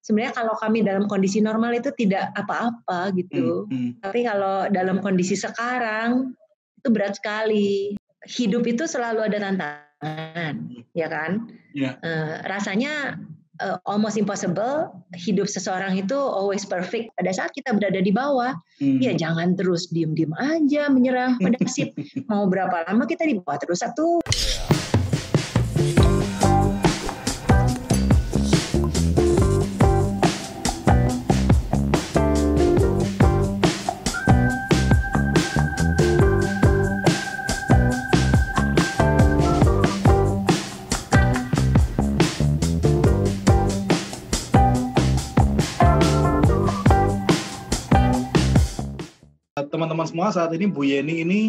sebenarnya kalau kami dalam kondisi normal itu tidak apa-apa gitu. Tapi kalau dalam kondisi sekarang itu berat sekali. Hidup itu selalu ada tantangan, ya kan? Yeah. Rasanya almost impossible hidup seseorang itu always perfect. Pada saat kita berada di bawah, ya jangan terus diem-diem aja menyerah pada nasib. Mau berapa lama kita di bawah terus satu. Teman-teman semua, saat ini Bu Yeni ini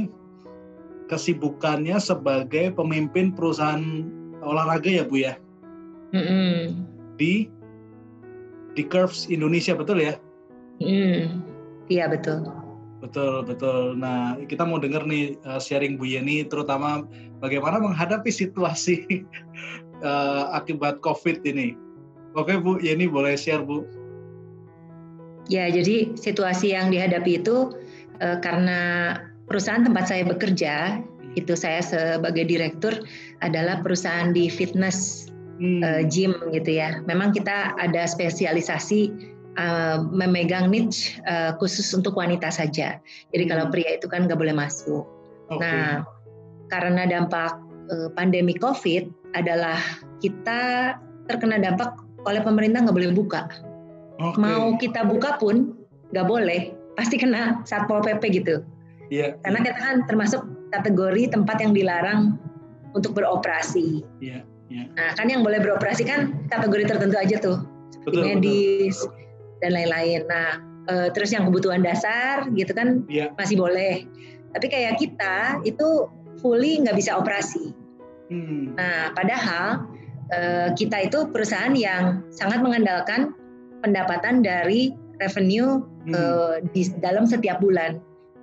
kesibukannya sebagai pemimpin perusahaan olahraga ya Bu ya? Di Curves Indonesia, betul ya? Iya betul. Betul. Nah, kita mau dengar nih sharing Bu Yeni, terutama bagaimana menghadapi situasi akibat COVID ini. Oke Bu Yeni, boleh share Bu? Ya, jadi situasi yang dihadapi itu karena perusahaan tempat saya bekerja, itu saya sebagai direktur adalah perusahaan di fitness gym gitu ya. Memang kita ada spesialisasi memegang niche khusus untuk wanita saja. Jadi kalau pria itu kan nggak boleh masuk. Okay. Nah, karena dampak pandemi COVID adalah kita terkena dampak oleh pemerintah nggak boleh buka. Okay. Mau kita buka pun nggak boleh, pasti kena Satpol PP gitu. Yeah. Karena kita kan termasuk kategori tempat yang dilarang untuk beroperasi. Yeah. Nah kan yang boleh beroperasi kan kategori tertentu aja tuh, seperti medis dan lain-lain. Nah terus yang kebutuhan dasar gitu kan masih boleh. Tapi kayak kita itu fully nggak bisa operasi. Nah padahal kita itu perusahaan yang sangat mengandalkan pendapatan dari revenue di dalam setiap bulan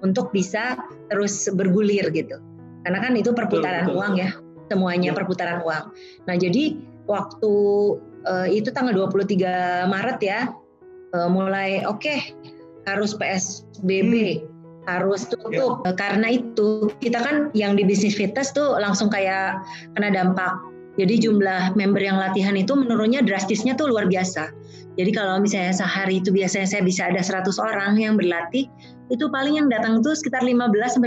untuk bisa terus bergulir gitu. Karena kan itu perputaran uang ya, semuanya perputaran uang. Nah jadi waktu itu tanggal 23 Maret ya, mulai harus PSBB, harus tutup. Karena itu kita kan yang di bisnis fitness tuh langsung kayak kena dampak. Jadi jumlah member yang latihan itu menurunnya drastisnya tuh luar biasa. Jadi kalau misalnya sehari itu biasanya saya bisa ada 100 orang yang berlatih, itu paling yang datang itu sekitar 15-20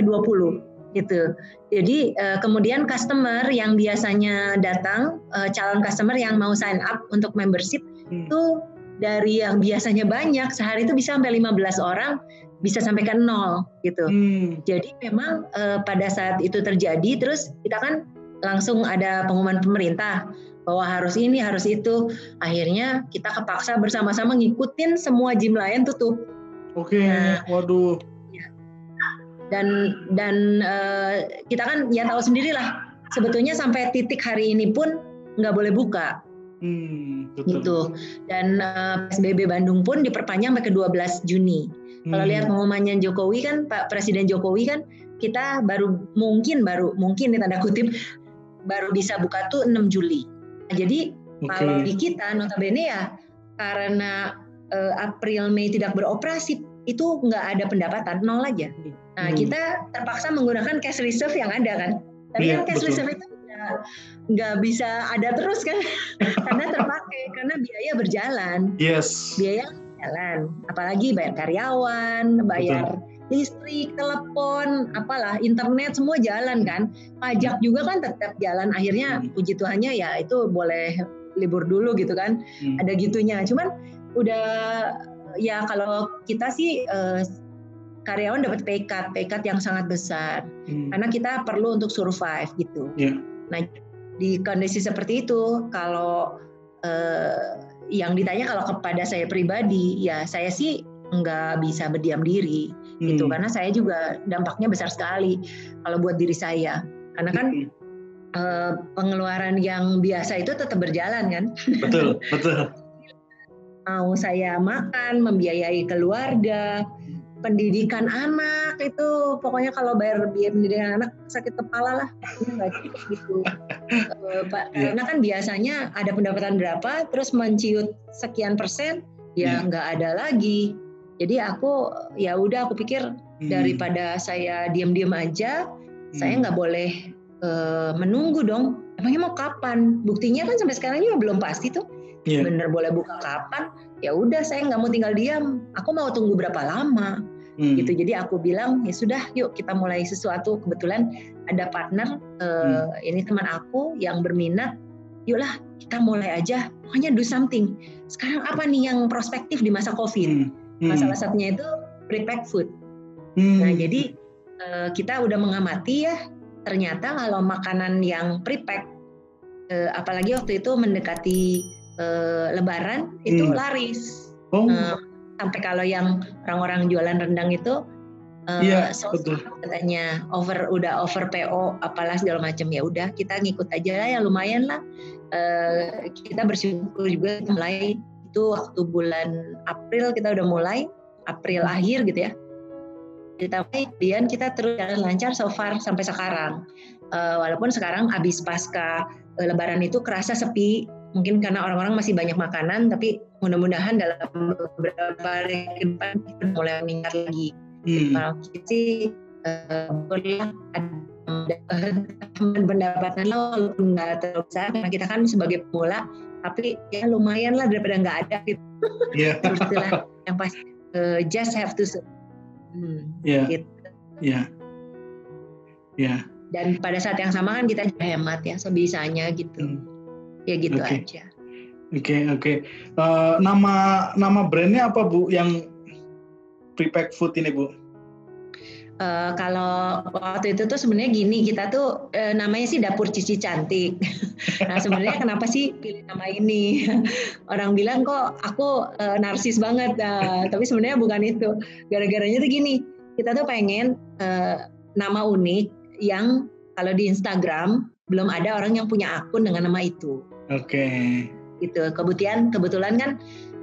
gitu. Jadi kemudian customer yang biasanya datang, calon customer yang mau sign up untuk membership, itu dari yang biasanya banyak, sehari itu bisa sampai 15 orang, bisa sampai ke 0 gitu. Jadi memang pada saat itu terjadi, terus kita kan langsung ada pengumuman pemerintah bahwa harus ini, harus itu. Akhirnya kita kepaksa bersama-sama ngikutin semua gym lain tutup. Oke, waduh. Dan kita kan ya tahu sendirilah. Sebetulnya sampai titik hari ini pun nggak boleh buka. Gitu. Dan PSBB Bandung pun diperpanjang sampai ke 12 Juni. Kalau lihat pengumumannya Jokowi kan, Pak Presiden Jokowi kan, kita baru mungkin di tanda kutip baru bisa buka tuh 6 Juli. Nah, jadi kalau di kita notabene ya karena April Mei tidak beroperasi itu nggak ada pendapatan, 0 aja. Nah kita terpaksa menggunakan cash reserve yang ada kan. Tapi yang cash reserve itu nggak bisa ada terus kan karena terpakai karena biaya berjalan. Biaya berjalan, apalagi bayar karyawan, bayar listrik, telepon, apalah, internet semua jalan kan. Pajak juga kan tetap jalan. Akhirnya puji Tuhannya ya itu boleh libur dulu gitu kan. Ada gitunya. Cuman udah ya kalau kita sih karyawan dapat paycut yang sangat besar. Karena kita perlu untuk survive gitu. Nah, di kondisi seperti itu kalau yang ditanya kalau kepada saya pribadi, ya saya sih nggak bisa berdiam diri gitu karena saya juga dampaknya besar sekali kalau buat diri saya karena kan pengeluaran yang biasa itu tetap berjalan kan. Betul. Mau saya makan, membiayai keluarga, pendidikan anak itu, pokoknya kalau bayar biaya pendidikan anak sakit kepala lah, nggak cukup gitu. Karena kan biasanya ada pendapatan berapa, terus menciut sekian persen, ya nggak ada lagi. Jadi aku pikir daripada saya diam-diam aja, saya nggak boleh menunggu dong. Emangnya mau kapan? Buktinya kan sampai sekarang juga belum pasti tuh. Bener boleh buka kapan? Ya udah, saya nggak mau tinggal diam. Aku mau tunggu berapa lama? Gitu. Jadi aku bilang ya sudah, yuk kita mulai sesuatu. Kebetulan ada partner ini teman aku yang berminat. Yuklah kita mulai aja. Pokoknya do something. Sekarang apa nih yang prospektif di masa COVID? Salah satunya itu prepacked food. Nah jadi kita udah mengamati ya. Ternyata kalau makanan yang prepack, apalagi waktu itu mendekati Lebaran itu laris. Sampai kalau yang orang-orang jualan rendang itu, katanya udah over PO, apalah segala macam. Ya udah kita ngikut aja lah, ya lumayan lah. Kita bersyukur juga mulai itu waktu bulan April kita udah mulai, April akhir gitu ya. Kemudian kita terus jalan lancar so far sampai sekarang. Walaupun sekarang habis pasca Lebaran itu kerasa sepi, mungkin karena orang-orang masih banyak makanan, tapi mudah-mudahan dalam beberapa hari ke depan kita mulai meningkat lagi. Kalau kita sih pendapatan walaupun nggak terlalu besar, karena kita kan sebagai pemula, tapi ya lumayan lah daripada nggak ada gitu. Itulah yang pasti, just have to gitu. Dan pada saat yang sama kan kita hemat ya sebisanya gitu. Ya gitu aja. Oke. Nama brandnya apa Bu yang prepacked food ini Bu? Kalau waktu itu tuh sebenarnya gini, kita tuh namanya sih Dapur Cici Cantik. Nah sebenarnya kenapa sih pilih nama ini? Orang bilang kok aku narsis banget, tapi sebenarnya bukan itu. Gara-garanya tuh gini, kita tuh pengen nama unik yang kalau di Instagram belum ada orang yang punya akun dengan nama itu. Oke. Gitu. Kebetulan kan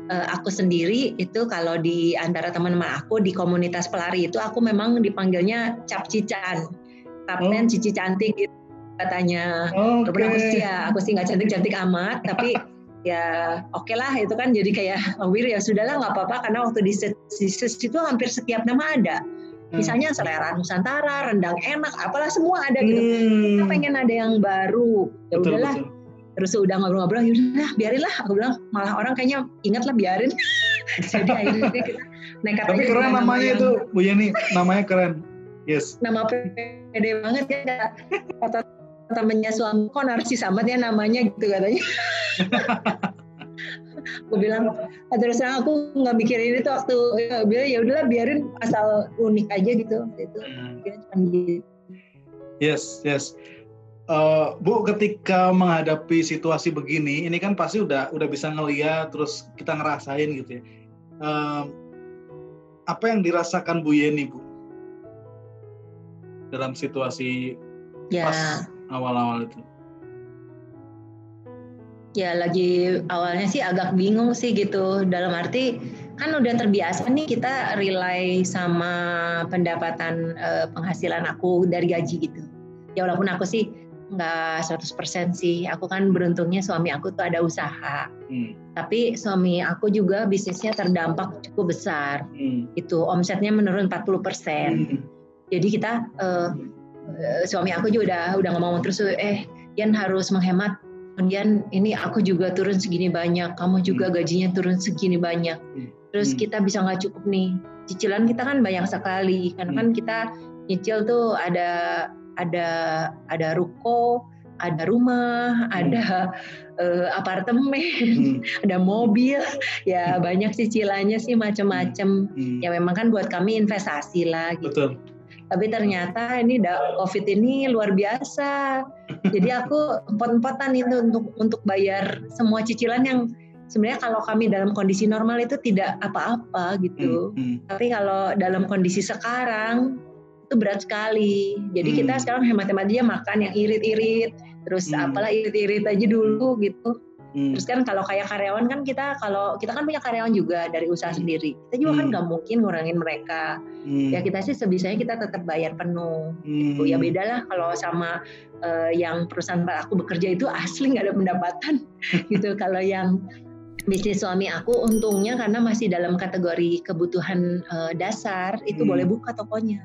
aku sendiri itu kalau di antara teman-teman aku di komunitas pelari itu aku memang dipanggilnya Cap Cican, Kapten Cici Cantik gitu katanya. Walaupun aku sih nggak cantik-cantik amat, tapi ya oke lah itu kan jadi kayak ya sudahlah nggak apa-apa, karena waktu di situ hampir setiap nama ada. Misalnya selera Nusantara, rendang enak, apalah semua ada gitu. Kita pengen ada yang baru, ya udahlah. Terus udah ngobrol-ngobrol, yaudah biarin lah. Aku bilang malah orang kayaknya ingat lah biarin. Jadi akhirnya kita nekat aja. Tapi keren namanya itu, Bu Yeni, namanya keren. Yes. Nama pede banget ya. Kata temennya suami, kok narsis amat ya namanya gitu katanya. Aku bilang, terus terang aku nggak mikirin itu waktu bilang ya udahlah biarin asal unik aja gitu. Itu cuma gitu. Yes. Bu, ketika menghadapi situasi begini, ini kan pasti udah bisa ngeliat, terus kita ngerasain gitu ya. Apa yang dirasakan Bu Yeni, Bu, dalam situasi pas awal-awal itu? Ya lagi awalnya sih agak bingung sih gitu, dalam arti kan udah terbiasa nih kita rely sama pendapatan penghasilan aku dari gaji gitu. Ya walaupun aku sih nggak 100% sih, aku kan beruntungnya suami aku tuh ada usaha, tapi suami aku juga bisnisnya terdampak cukup besar, itu omsetnya menurun 40%. Jadi kita suami aku juga udah ngomong terus, Yan harus menghemat, kemudian ini aku juga turun segini banyak, kamu juga gajinya turun segini banyak, terus kita bisa nggak cukup nih, cicilan kita kan banyak sekali, karena kan kita nyicil tuh ada ruko, ada rumah, ada apartemen, ada mobil, ya banyak cicilannya sih macam-macam. Ya memang kan buat kami investasi lah gitu. Betul. Tapi ternyata ini COVID ini luar biasa. Jadi aku empot-empotan itu untuk bayar semua cicilan yang sebenarnya kalau kami dalam kondisi normal itu tidak apa-apa gitu. Tapi kalau dalam kondisi sekarang itu berat sekali. Jadi kita sekarang hemat-hemat aja, makan yang irit-irit, terus apalah irit-irit aja dulu gitu. Terus kan kalau kayak karyawan kan kita kan punya karyawan juga dari usaha sendiri, kita juga kan nggak mungkin ngurangin mereka. Ya kita sih sebisanya kita tetap bayar penuh. Gitu. Ya beda lah kalau sama yang perusahaan aku bekerja itu asli nggak ada pendapatan gitu. Kalau yang bisnis suami aku untungnya karena masih dalam kategori kebutuhan dasar itu boleh buka tokonya.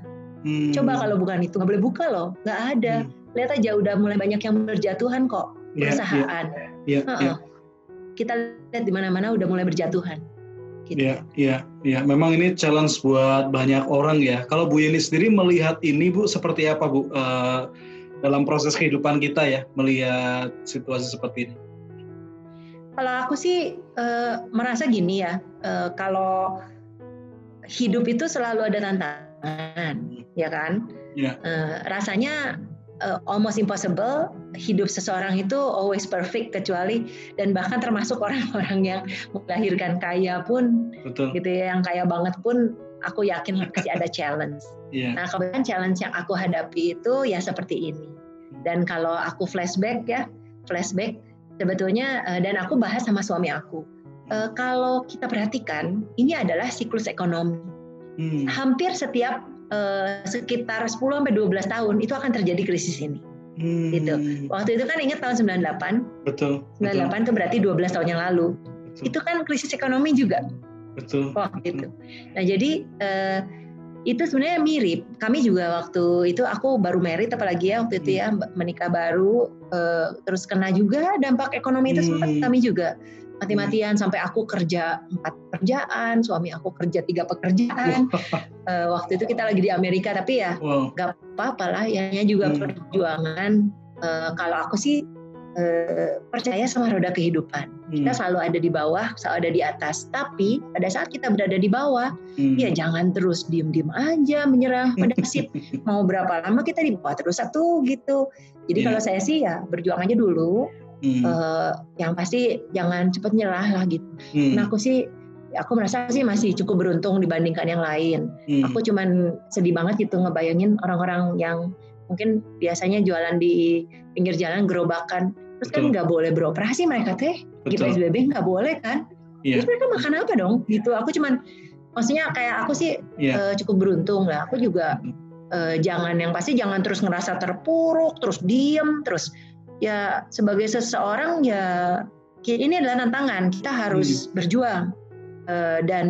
Coba kalau bukan itu nggak boleh buka loh, nggak ada. Lihat aja udah mulai banyak yang berjatuhan kok perusahaan. Kita lihat di mana-mana udah mulai berjatuhan. Gitu. Iya. Memang ini challenge buat banyak orang ya. Kalau Bu Yeni sendiri melihat ini Bu seperti apa Bu dalam proses kehidupan kita ya melihat situasi seperti ini? Kalau aku sih merasa gini ya, kalau hidup itu selalu ada tantangan, ya kan? Rasanya almost impossible hidup seseorang itu always perfect kecuali dan bahkan termasuk orang-orang yang melahirkan kaya pun, gitu ya, yang kaya banget pun aku yakin pasti ada challenge. Nah kebetulan challenge yang aku hadapi itu ya seperti ini. Dan kalau aku flashback sebetulnya dan aku bahas sama suami aku, kalau kita perhatikan ini adalah siklus ekonomi. Hampir setiap sekitar 10-12 tahun itu akan terjadi krisis ini. Gitu. Waktu itu kan ingat tahun 98. Betul. 98 itu berarti 12 tahun yang lalu. Betul. Itu kan krisis ekonomi juga. Betul. Waktu itu. Nah, jadi itu sebenarnya mirip. Kami juga waktu itu aku baru married apalagi ya waktu itu ya menikah baru terus kena juga dampak ekonomi itu sempat kami juga mati-matian sampai aku kerja 4 pekerjaan, suami aku kerja 3 pekerjaan. Waktu itu kita lagi di Amerika, tapi ya nggak apa-apa lah, ya juga perjuangan. Kalau aku sih percaya sama roda kehidupan. Kita selalu ada di bawah, selalu ada di atas. Tapi pada saat kita berada di bawah, ya jangan terus diem-diem aja menyerah pada nasib. Mau berapa lama kita di bawah terus satu gitu. Jadi kalau saya sih ya berjuang aja dulu. Yang pasti jangan cepat nyerah lah gitu. Nah aku merasa sih masih cukup beruntung dibandingkan yang lain. Aku cuman sedih banget gitu ngebayangin orang-orang yang mungkin biasanya jualan di pinggir jalan gerobakan, terus kan nggak boleh beroperasi mereka teh, gitu PSBB nggak boleh kan, terus mereka makan apa dong? Gitu. Aku cuman maksudnya kayak aku sih cukup beruntung lah. Aku juga jangan terus ngerasa terpuruk, terus diem, terus ya sebagai seseorang ya ini adalah tantangan, kita harus berjuang dan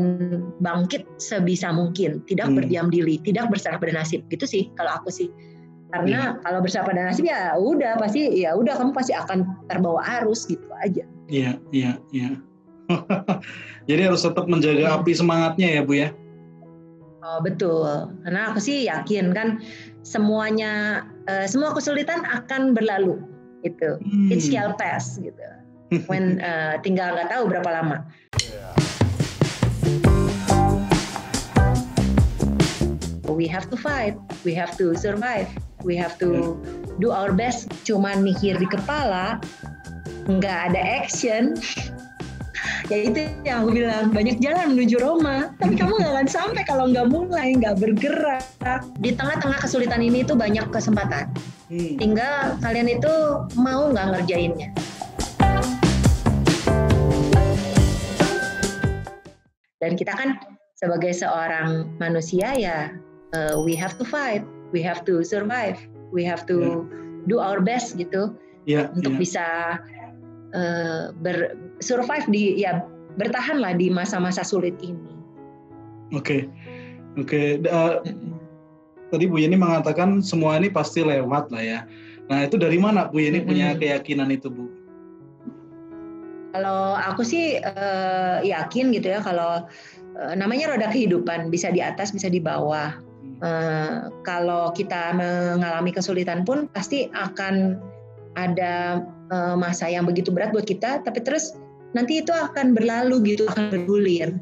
bangkit sebisa mungkin, tidak berdiam diri, tidak berserah pada nasib, gitu sih kalau aku sih. Karena kalau berserah pada nasib ya udah kamu pasti akan terbawa arus gitu aja. Iya. Jadi harus tetap menjaga api semangatnya ya Bu ya. Oh, betul. Karena aku sih yakin kan semua kesulitan akan berlalu. Gitu. It shall pass gitu. When tinggal nggak tahu berapa lama. We have to fight, we have to survive, we have to do our best. Cuman mikir di kepala, nggak ada action. Ya itu yang aku bilang, banyak jalan menuju Roma, tapi kamu nggak akan sampai kalau nggak mulai, nggak bergerak. Di tengah-tengah kesulitan ini tuh banyak kesempatan. Tinggal kalian itu mau nggak ngerjainnya. Dan kita kan sebagai seorang manusia ya, we have to fight, we have to survive, we have to do our best gitu untuk bisa survive bertahanlah di masa-masa sulit ini. Oke. Tadi Bu Yeni mengatakan semua ini pasti lewat lah ya. Nah itu dari mana Bu Yeni punya keyakinan itu Bu? Kalau aku sih yakin gitu ya, kalau namanya roda kehidupan, bisa di atas bisa di bawah. Kalau kita mengalami kesulitan pun pasti akan ada masa yang begitu berat buat kita, tapi terus nanti itu akan berlalu gitu, akan bergulir.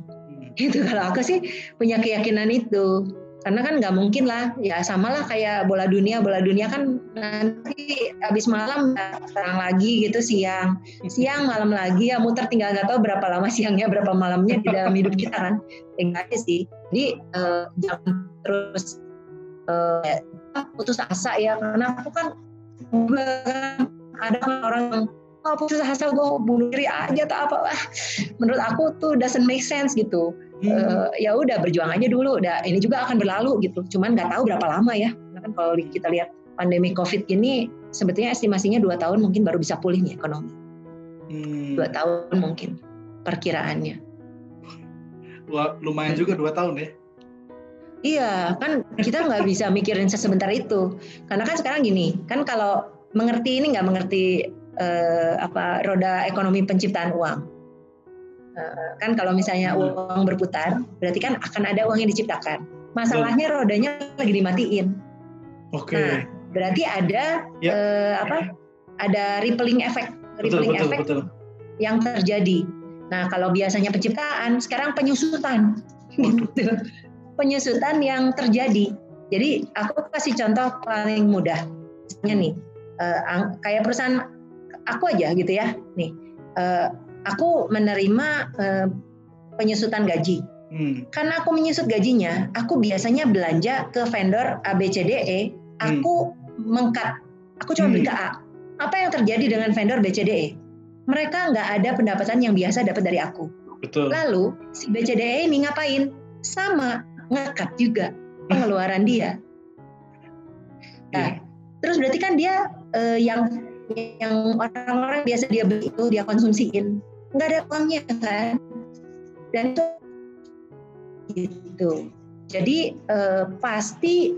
Itu kalau aku sih punya keyakinan itu. Karena kan nggak mungkin lah, ya samalah kayak bola dunia kan nanti habis malam terang lagi gitu, siang malam lagi ya muter, tinggal nggak tahu berapa lama siangnya berapa malamnya di dalam hidup kita kan, tinggal aja sih. Jadi jangan terus putus asa ya, karena aku kan ada orang yang putus asa gue bunuh diri aja atau apa. Menurut aku tuh doesn't make sense gitu. Ya udah berjuang aja dulu, udah ini juga akan berlalu gitu. Cuman nggak tahu berapa lama ya. Karena kan kalau kita lihat pandemi COVID ini sebetulnya estimasinya 2 tahun mungkin baru bisa pulih nih ekonomi. 2 tahun mungkin perkiraannya. Wah, lumayan juga 2 tahun ya. Iya, kan kita nggak bisa mikirin sesebentar itu. Karena kan sekarang gini, kan kalau mengerti ini nggak mengerti roda ekonomi penciptaan uang. Kan kalau misalnya uang berputar, berarti kan akan ada uang yang diciptakan. Masalahnya rodanya lagi dimatiin. Oke. Nah, berarti ada ada rippling effect, betul. Yang terjadi. Nah, kalau biasanya penciptaan, sekarang penyusutan. Gitu. Penyusutan yang terjadi. Jadi aku kasih contoh paling mudah. Misalnya nih, kayak perusahaan aku aja gitu ya. Nih, aku menerima penyusutan gaji. Karena aku menyusut gajinya, aku biasanya belanja ke vendor ABCDE. Aku meng-cut. Aku cuma beli ke A. Apa yang terjadi dengan vendor BCDE? Mereka nggak ada pendapatan yang biasa dapat dari aku. Betul. Lalu si BCDE ini ngapain? Sama, nge-cut juga pengeluaran dia. Nah, terus berarti kan dia yang orang-orang biasa dia beli itu dia konsumsiin, nggak ada uangnya kan? Dan itu gitu. Jadi pasti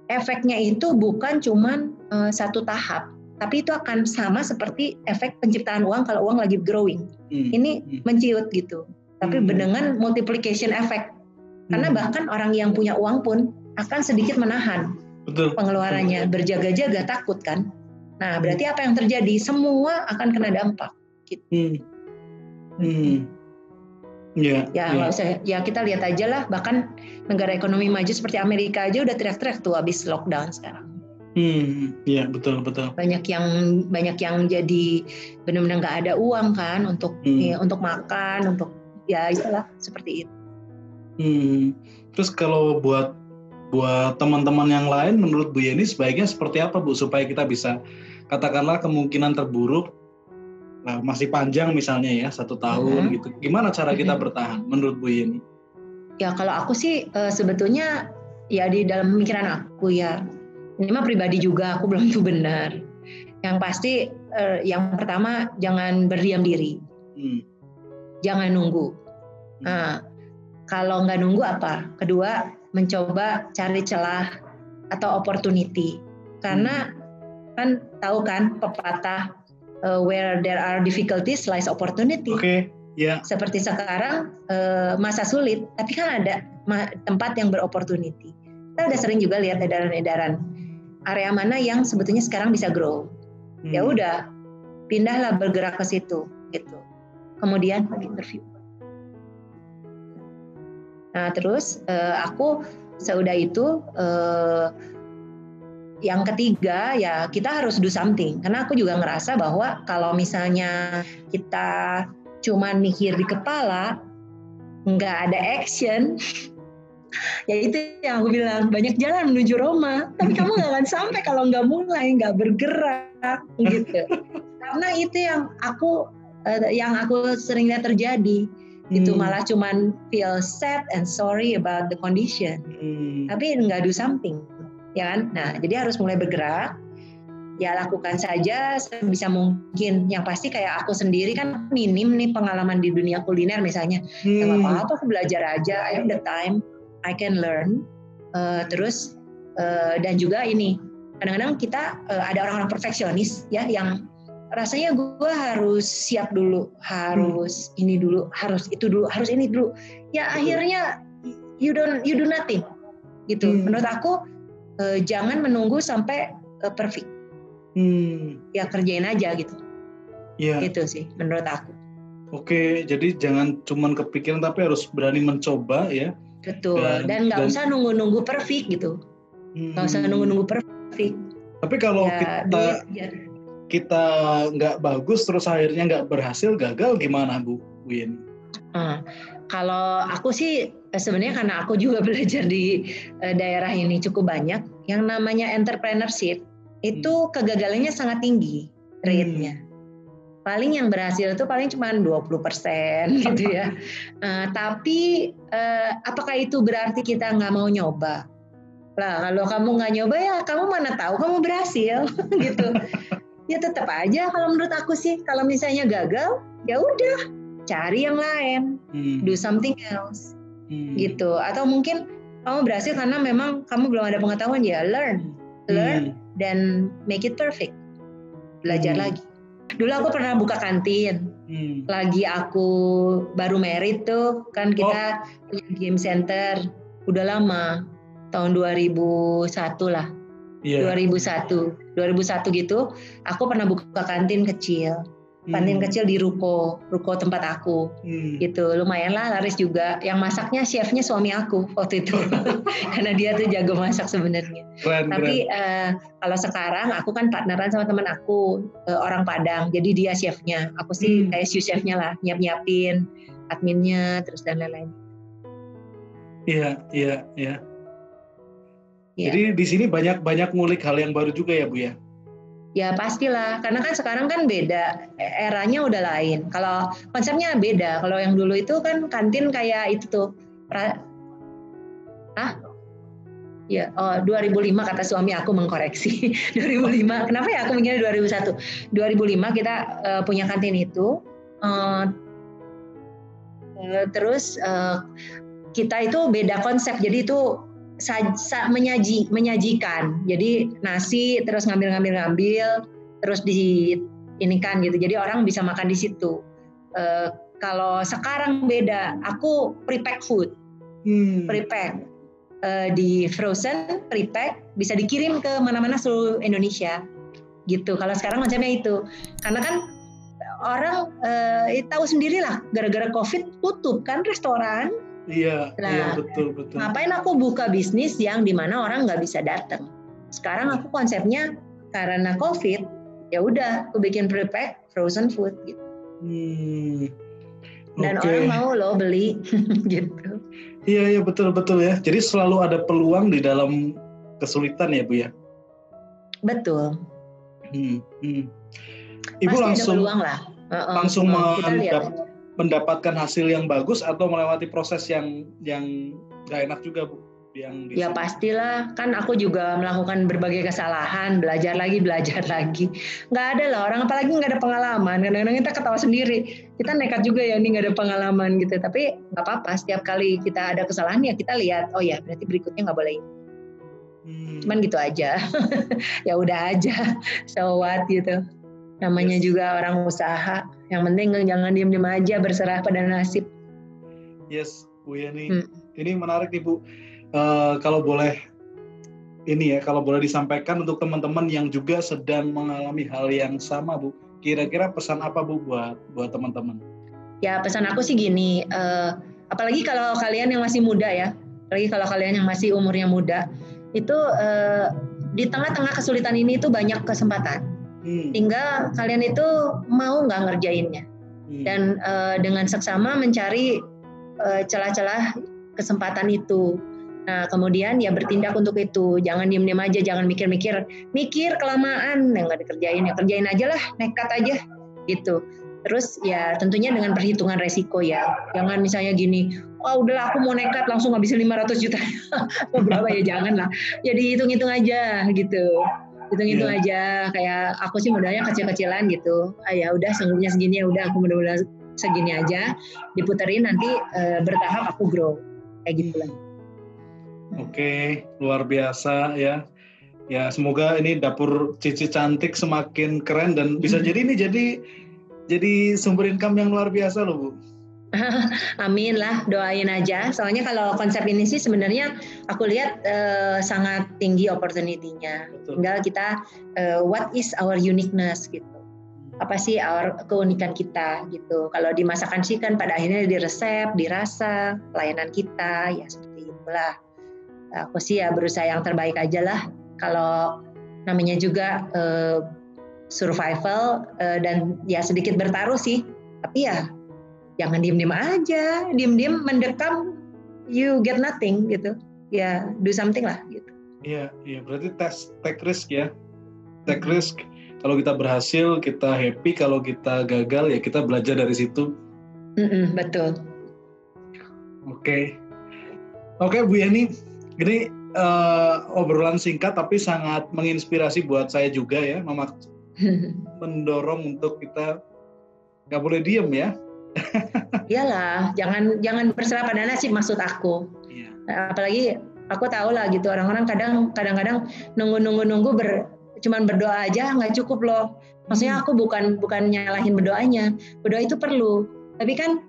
efeknya itu bukan cuman satu tahap, tapi itu akan sama seperti efek penciptaan uang kalau uang lagi growing. Ini menciut gitu, tapi dengan multiplication effect. Karena bahkan orang yang punya uang pun akan sedikit menahan pengeluarannya, berjaga-jaga takut kan. Nah, berarti apa yang terjadi? Semua akan kena dampak. Gitu. Nggak usah. Ya kita lihat aja lah. Bahkan negara ekonomi maju seperti Amerika aja udah teriak-teriak tuh habis lockdown sekarang. Iya betul. Banyak yang jadi benar-benar nggak ada uang kan untuk makan, untuk ya itulah seperti itu. Terus kalau buat teman-teman yang lain, menurut Bu Yeni sebaiknya seperti apa Bu supaya kita bisa katakanlah kemungkinan terburuk masih panjang misalnya ya 1 tahun gitu. Gimana cara kita bertahan menurut Bu Yeni? Ya kalau aku sih sebetulnya ya di dalam pemikiran aku ya ini mah pribadi juga aku belum tentu benar. Yang pasti yang pertama jangan berdiam diri, jangan nunggu. Nah, kalau nggak nunggu apa? Kedua, mencoba cari celah atau opportunity. Karena kan tahu kan pepatah where there are difficulties lies opportunity. Seperti sekarang masa sulit, tapi kan ada tempat yang beropportunity. Kita udah sering juga lihat edaran-edaran area mana yang sebetulnya sekarang bisa grow. Ya udah, pindahlah bergerak ke situ gitu. Kemudian interview. Nah terus aku seudah itu yang ketiga ya kita harus do something, karena aku juga ngerasa bahwa kalau misalnya kita cuma mikir di kepala nggak ada action ya itu yang aku bilang, banyak jalan menuju Roma tapi kamu nggak akan sampai kalau nggak mulai, nggak bergerak gitu. Karena itu yang aku sering lihat terjadi. Itu malah cuman feel sad and sorry about the condition, tapi nggak do something, ya kan? Nah, jadi harus mulai bergerak. Ya lakukan saja sebisa mungkin. Yang pasti kayak aku sendiri kan minim nih pengalaman di dunia kuliner misalnya. Nggak apa-apa, aku belajar aja. I have the time, I can learn. Terus dan juga ini kadang-kadang kita ada orang-orang perfeksionis ya yang rasanya gue harus siap dulu, harus ini dulu, harus itu dulu, harus ini dulu. Ya akhirnya you do nothing gitu. Menurut aku jangan menunggu sampai perfect. Ya kerjain aja gitu. Ya. Gitu sih menurut aku. Oke, jadi jangan cuman kepikiran tapi harus berani mencoba ya. Betul. Dan nggak usah nunggu-nunggu perfect gitu. Nggak usah nunggu-nunggu perfect. Tapi kalau kita nggak bagus terus akhirnya nggak berhasil, gagal, gimana Bu Yeni? Kalau aku sih sebenarnya karena aku juga belajar di daerah ini cukup banyak, yang namanya entrepreneurship itu kegagalannya sangat tinggi rate-nya. paling yang berhasil itu paling cuma 20% gitu ya. Tapi apakah itu berarti kita nggak mau nyoba? Lah kalau kamu nggak nyoba ya kamu mana tahu kamu berhasil gitu. Ya tetap aja kalau menurut aku sih, kalau misalnya gagal ya udah cari yang lain, do something else gitu. Atau mungkin kamu berhasil karena memang kamu belum ada pengetahuan, ya learn dan make it perfect, belajar lagi. Dulu aku pernah buka kantin, lagi aku baru married tuh kan, kita punya game center udah lama, tahun 2001 lah, 2001 gitu. Aku pernah buka kantin kecil di ruko tempat aku, gitu. Lumayan lah laris juga. Yang masaknya chefnya suami aku waktu itu, karena dia tuh jago masak sebenarnya. Tapi kalau sekarang aku kan partneran sama teman aku, orang Padang, jadi dia chefnya. Aku sih kayak sous chefnya lah, nyiapin adminnya terus dan lain-lain. Iya. Jadi di sini banyak ngulik hal yang baru juga ya Bu ya? Ya pastilah, karena kan sekarang kan beda, eranya udah lain. Kalau konsepnya beda, kalau yang dulu itu kan kantin kayak itu tuh, 2005 kata suami aku mengkoreksi. 2005, kenapa ya aku mikirnya 2001? 2005 kita punya kantin itu, terus kita itu beda konsep, jadi itu menyajikan, jadi nasi terus ngambil terus diinikan gitu, jadi orang bisa makan di situ. Kalau sekarang beda, aku prepack food, prepack di frozen, prepack bisa dikirim ke mana-mana seluruh Indonesia gitu. Kalau sekarang konsepnya itu, karena kan orang tahu sendirilah, gara-gara COVID tutup kan restoran. Iya, betul. Ngapain aku buka bisnis yang dimana orang nggak bisa datang? Sekarang aku konsepnya karena COVID, ya udah aku bikin prepack frozen food gitu. Dan orang mau loh beli gitu. Iya betul ya. Jadi selalu ada peluang di dalam kesulitan ya Bu ya. Betul. Ibu pasti ada peluang lah. Langsung mendapatkan hasil yang bagus atau melewati proses yang nggak enak juga Bu? Ya pastilah, kan aku juga melakukan berbagai kesalahan, belajar lagi. Nggak ada lah orang, apalagi nggak ada pengalaman. Kadang-kadang kita ketawa sendiri, kita nekat juga ya ini nggak ada pengalaman gitu. Tapi nggak apa-apa, setiap kali kita ada kesalahan ya kita lihat, oh ya berarti berikutnya nggak boleh. Cuman gitu aja, ya udah aja, so what gitu. Namanya juga orang usaha, yang penting jangan diem-diem aja, berserah pada nasib. Yes, Bu Yani, ini menarik nih Bu. Kalau boleh disampaikan untuk teman-teman yang juga sedang mengalami hal yang sama Bu, kira-kira pesan apa Bu buat teman-teman? Ya pesan aku sih gini, apalagi kalau kalian yang masih muda ya, apalagi kalau kalian yang masih umurnya muda, itu di tengah-tengah kesulitan ini itu banyak kesempatan. Tinggal kalian itu mau nggak ngerjainnya, dan dengan seksama mencari celah-celah kesempatan itu. Nah kemudian ya bertindak untuk itu, jangan diem-diem aja, jangan mikir kelamaan, yang nggak dikerjain ya kerjain aja lah, nekat aja gitu. Terus ya tentunya dengan perhitungan resiko ya, jangan misalnya gini, udahlah aku mau nekat langsung ngabisin 500 juta atau berapa ya, jangan lah. Jadi hitung-hitung aja gitu. Hitung-hitung aja, kayak aku sih modalnya kecil-kecilan gitu. Ya udah seenggaknya segini, ya udah aku mudah-mudahan segini aja, diputerin nanti bertahap aku grow kayak gitu lah. Oke, luar biasa ya. Ya semoga ini dapur Cici Cantik semakin keren dan bisa jadi ini jadi sumber income yang luar biasa loh Bu. Amin lah, doain aja. Soalnya kalau konsep ini sih sebenarnya aku lihat sangat tinggi opportunity-nya. Tinggal kita what is our uniqueness gitu. Apa sih keunikan kita gitu. Kalau di masakan sih kan pada akhirnya di resep, di rasa, pelayanan kita ya seperti itulah. Aku sih ya berusaha yang terbaik aja lah. Kalau namanya juga survival dan ya sedikit bertaruh sih. Tapi ya jangan diem-diem aja, diem-diem mendekam, you get nothing gitu. Ya do something lah gitu. Iya berarti take risk ya, take risk Kalau kita berhasil, kita happy. Kalau kita gagal, ya kita belajar dari situ. Betul. Oke, Bu Yeni, ini obrolan singkat tapi sangat menginspirasi buat saya juga ya, mendorong untuk kita nggak boleh diem ya. Iyalah, jangan berserah pada nasib maksud aku. Iya. Apalagi aku tahu lah gitu, orang-orang kadang-kadang nunggu cuman berdoa aja nggak cukup loh. Maksudnya aku bukan nyalahin berdoanya, berdoa itu perlu. Tapi kan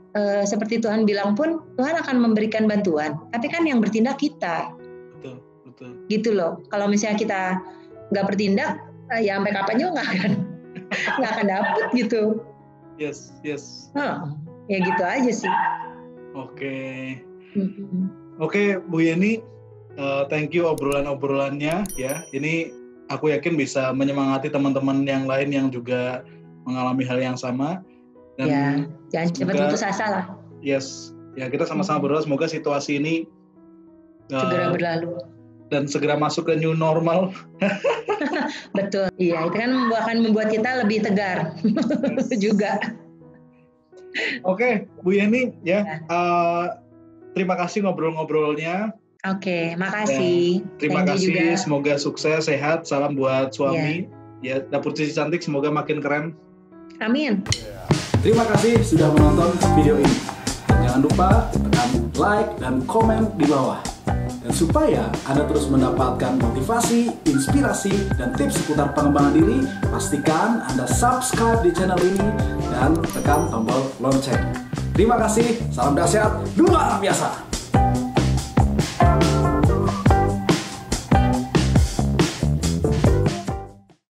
seperti Tuhan bilang pun, Tuhan akan memberikan bantuan. Tapi kan yang bertindak kita. Betul. Gitu loh. Kalau misalnya kita nggak bertindak, ya sampai kapan juga nggak akan dapet gitu. Yes. Ya gitu aja sih. Oke, Bu Yeni, thank you obrolannya ya. Ini aku yakin bisa menyemangati teman-teman yang lain yang juga mengalami hal yang sama. Dan ya, jangan cepat putus asa lah. Yes, ya kita sama-sama berdoa semoga situasi ini segera berlalu dan segera masuk ke new normal. Betul, iya itu kan akan membuat kita lebih tegar juga. Oke, Bu Yeni ya, terima kasih ngobrol-ngobrolnya. Oke, makasih. Terima kasih juga. Semoga sukses, sehat, salam buat suami. Ya, Dapur Cici Cantik semoga makin keren. Amin. Terima kasih sudah menonton video ini. Dan jangan lupa tekan like dan komen di bawah. Dan supaya Anda terus mendapatkan motivasi, inspirasi, dan tips seputar pengembangan diri, pastikan Anda subscribe di channel ini dan tekan tombol lonceng. Terima kasih, salam dahsyat, luar biasa.